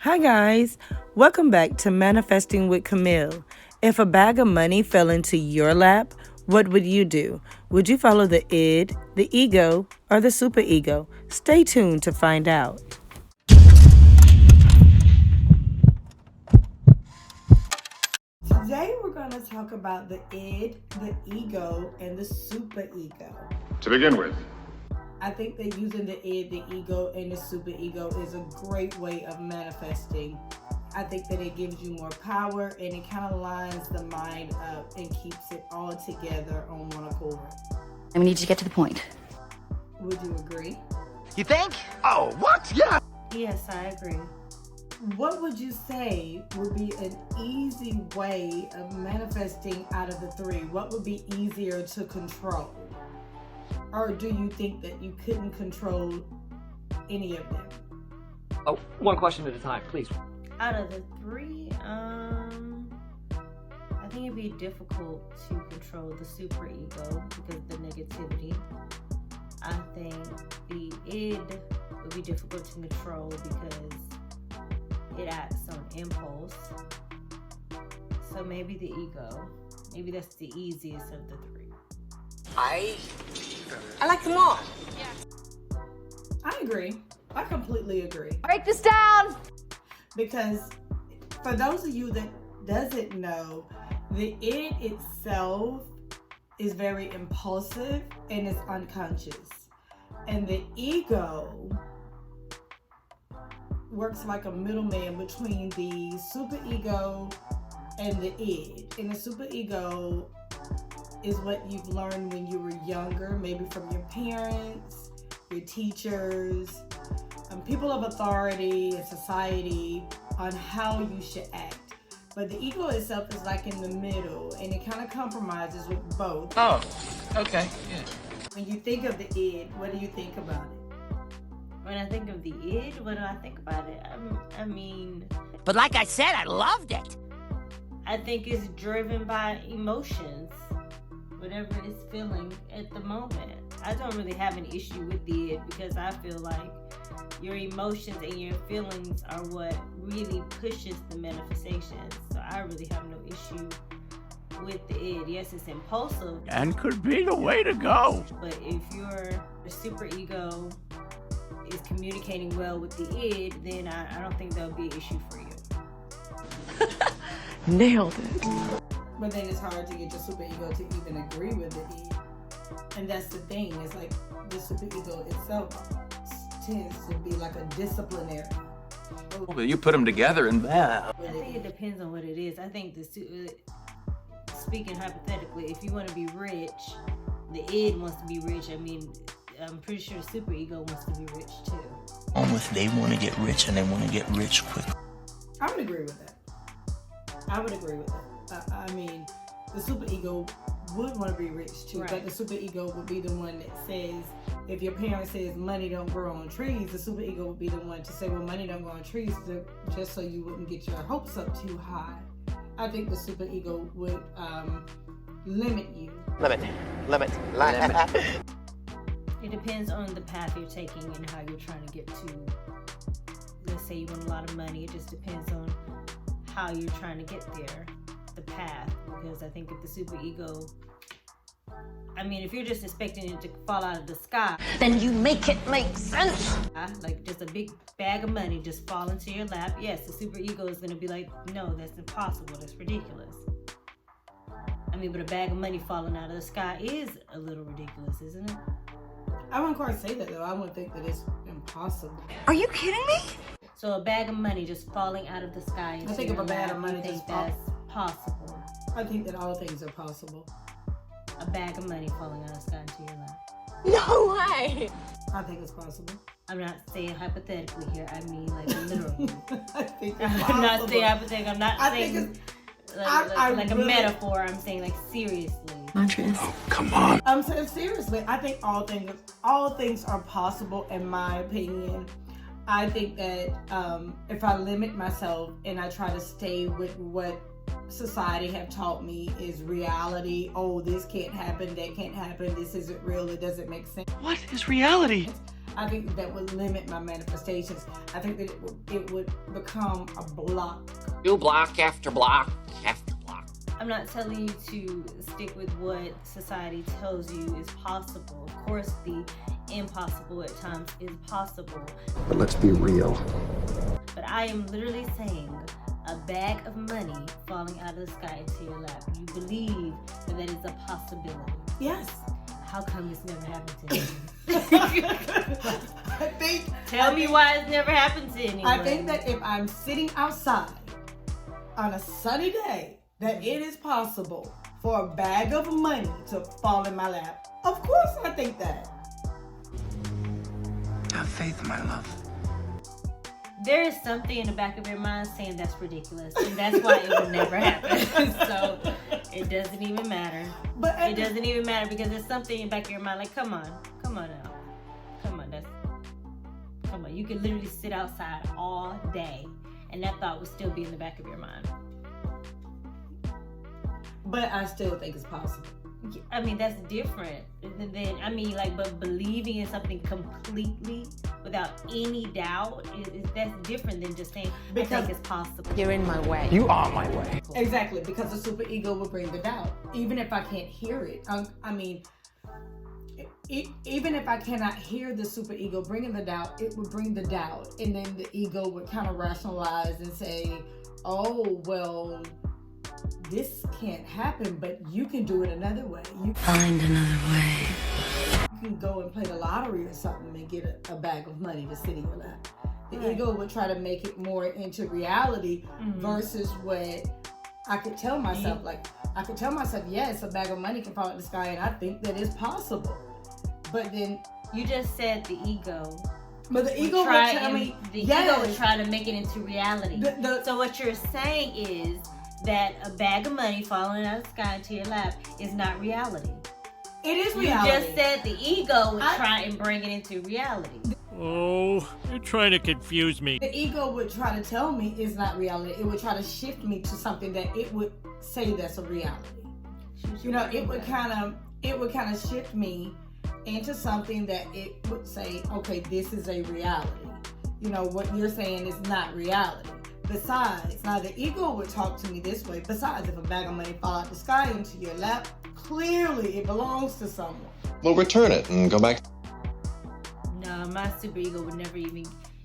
Hi guys, welcome back to Manifesting with Camille. If a bag of money fell into your lap, what would you do? Would you follow the id, the ego, or the superego? Stay tuned to find out. Today we're going to talk about the id, the ego, and the superego. To begin with, I think that using the id, the ego, and the superego is a great way of manifesting. I think that it gives you more power and it kind of lines the mind up and keeps it all together on one accord. And we need to get to the point. Would you agree? You think? Oh, what? Yeah. Yes, I agree. What would you say would be an easy way of manifesting out of the three? What would be easier to control? Or do you think that you couldn't control any of them? Oh, one question at a time, please. Out of the three, I think it'd be difficult to control the superego because of the negativity. I think the id would be difficult to control because it acts on impulse. So maybe the ego. Maybe that's the easiest of the three. I like them all. I agree. I completely agree. Break this down! Because for those of you that doesn't know, the id itself is very impulsive and is unconscious. And the ego works like a middleman between the superego and the id. And the superego is what you've learned when you were younger, maybe from your parents, your teachers, people of authority in society on how you should act. But the ego itself is like in the middle and it kind of compromises with both. Oh, okay, yeah. When you think of the id, what do you think about it? When I think of the id, what do I think about it? I mean, But like I said, I loved it. I think it's driven by emotions, whatever it's feeling at the moment. I don't really have an issue with the id because I feel like your emotions and your feelings are what really pushes the manifestation. So I really have no issue with the id. Yes, it's impulsive. And could be the way to go. But if the superego is communicating well with the id, then I don't think that would be an issue for you. Nailed it. But then it's hard to get your superego to even agree with the id. And that's the thing, it's like the superego itself tends to be like a disciplinary. Well, you put them together and I think it depends on what it is. I think speaking hypothetically, if you want to be rich, the id wants to be rich. I mean, I'm pretty sure the superego wants to be rich too. Almost they want to get rich and they want to get rich quick. I would agree with that. I mean, the superego would want to be rich too, right. But the superego would be the one that says, if your parent says money don't grow on trees, the superego would be the one to say, well, money don't grow on trees, just so you wouldn't get your hopes up too high. I think the superego would limit you. Limit. It depends on the path you're taking and how you're trying to get to. Let's say you want a lot of money. It just depends on how you're trying to get there, the path. Because I think if the superego, I mean, if you're just expecting it to fall out of the sky, Then you make it make sense. like just a big bag of money just fall into your lap, yes, the superego is going to be like, no, that's impossible, that's ridiculous. I mean, but a bag of money falling out of the sky is a little ridiculous, isn't it? I wouldn't quite say that though. I wouldn't think that it's impossible. Are you kidding me? So a bag of money just falling out of the sky into I think your if a bag lap, of money you think just that's possible. I think that all things are possible. A bag of money falling out of the sky into your lap. No way. I think it's possible. I'm not saying hypothetically here. I mean like literally. I think it's I'm possible. not saying hypothetically. I'm not I saying think like a really- metaphor. I'm saying like seriously. Mantras. Oh, come on. I'm saying seriously. I think all things are possible in my opinion. I think that if I limit myself and I try to stay with what society have taught me is reality. Oh, this can't happen, that can't happen, this isn't real, it doesn't make sense. What is reality? I think that would limit my manifestations. I think that it would become a block. You block after block after block. I'm not telling you to stick with what society tells you is possible. Of course, the impossible at times is possible. But let's be real. But I am literally saying a bag of money falling out of the sky into your lap. You believe that that is a possibility. Yes. How come it's never happened to you? Tell me why it's never happened to anyone. I think that if I'm sitting outside on a sunny day, that it is possible for a bag of money to fall in my lap. Of course I think that. Have faith, my love. There is something in the back of your mind saying that's ridiculous, and that's why it would never happen. So it doesn't even matter. But it doesn't even matter because there's something in the back of your mind like, come on now. Come on. You can literally sit outside all day and that thought would still be in the back of your mind. But I still think it's possible. I mean, that's different than, but believing in something completely without any doubt, that's different than just saying, I think it's possible. You're in my way. You are my way. Exactly, because the superego will bring the doubt. Even if I can't hear it, even if I cannot hear the superego bringing the doubt, it would bring the doubt. And then the ego would kind of rationalize and say, oh, well, this can't happen, but you can do it another way. You Find another way. can go and play the lottery or something and get a bag of money to sit in your lap. The ego would try to make it more into reality versus what I could tell myself. Yes, a bag of money can fall out of the sky, and I think that is possible. But then you just said the ego. But the ego would tell me, ego would try to make it into reality. So what you're saying is that a bag of money falling out of the sky into your lap is not reality. It is reality. You just said the ego would try and bring it into reality. Oh, you're trying to confuse me. The ego would try to tell me it's not reality. It would try to shift me to something that it would say that's a reality. It would kind of shift me into something that it would say, okay, this is a reality. What you're saying is not reality. Besides, now the ego would talk to me this way. Besides, if a bag of money fall out the sky into your lap, clearly it belongs to someone. Well, return it and go back. No, my superego would never even,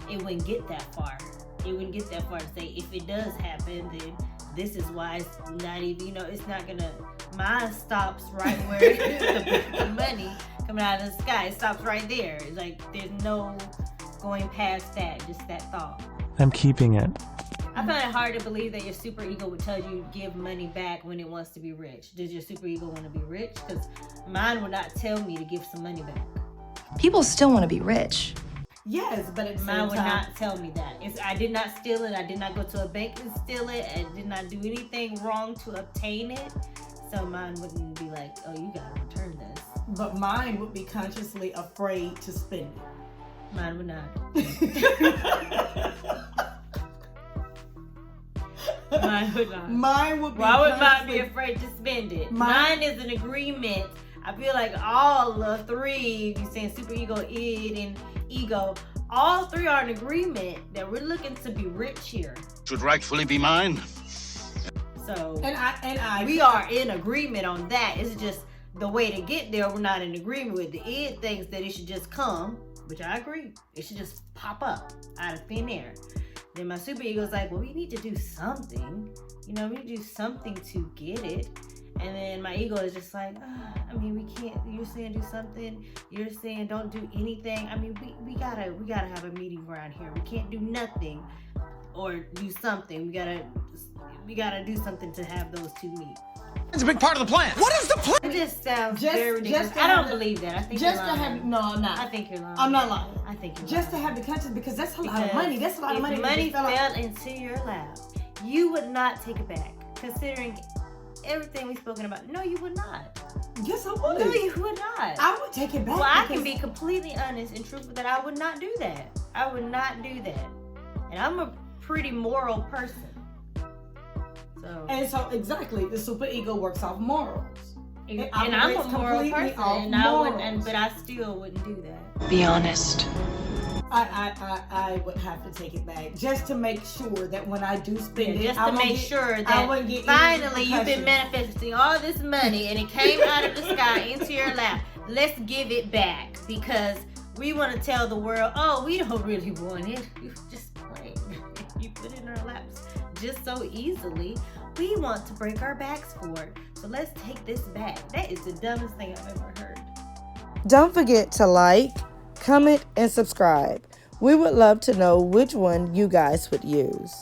it wouldn't get that far. It wouldn't get that far to say, if it does happen, then this is why it's not even, it's not gonna, mine stops right where the money coming out of the sky. It stops right there. It's like, there's no going past that, just that thought. I'm keeping it. I find it hard to believe that your superego would tell you give money back when it wants to be rich. Does your superego want to be rich? Because mine would not tell me to give some money back. People still want to be rich. Yes, but at the mine same would time, not tell me that. I did not steal it. I did not go to a bank and steal it. I did not do anything wrong to obtain it. So mine wouldn't be like, oh, you gotta return this. But mine would be consciously afraid to spend it. Mine would not. Mine would not. Mine would be. Why would mine be afraid to spend it? Mine is an agreement. I feel like all the three, you saying superego, id, and ego, all three are in agreement that we're looking to be rich here. Should rightfully be mine. So and we are in agreement on that. It's just the way to get there. We're not in agreement with. The id thinks that it should just come, which I agree. It should just pop up out of thin air. Then my superego is like, well, we need to do something. We need to do something to get it. And then my ego is just like, we can't. You're saying do something. You're saying don't do anything. We gotta have a meeting around here. We can't do nothing or do something. We gotta do something to have those two meet. It's a big part of the plan. What is the plan? It just sounds very ridiculous. I don't believe that. I think you're lying. No, I'm not. I think you're lying. I'm not lying. I think you're lying. Just to have the conscience, because that's a lot of money. That's a lot of money. If money fell into your lap, you would not take it back. Considering everything we've spoken about, no, you would not. Yes, I would. No, you would not. I would take it back. Well, I can be completely honest and truthful that I would not do that. I would not do that. And I'm a pretty moral person. So exactly, the superego works off morals. And I'm a moral person, but I still wouldn't do that. Be honest. I would have to take it back just to make sure that when I do spend it, Just I to won't make get- sure I that won't get any finally you've been repercussions. manifesting all this money and it came out of the sky into your lap. Let's give it back because we want to tell the world, oh, we don't really want it. You just playing. You put it in our laps just so easily. We want to break our backs for it. So let's take this back. That is the dumbest thing I've ever heard. Don't forget to like, comment, and subscribe. We would love to know which one you guys would use.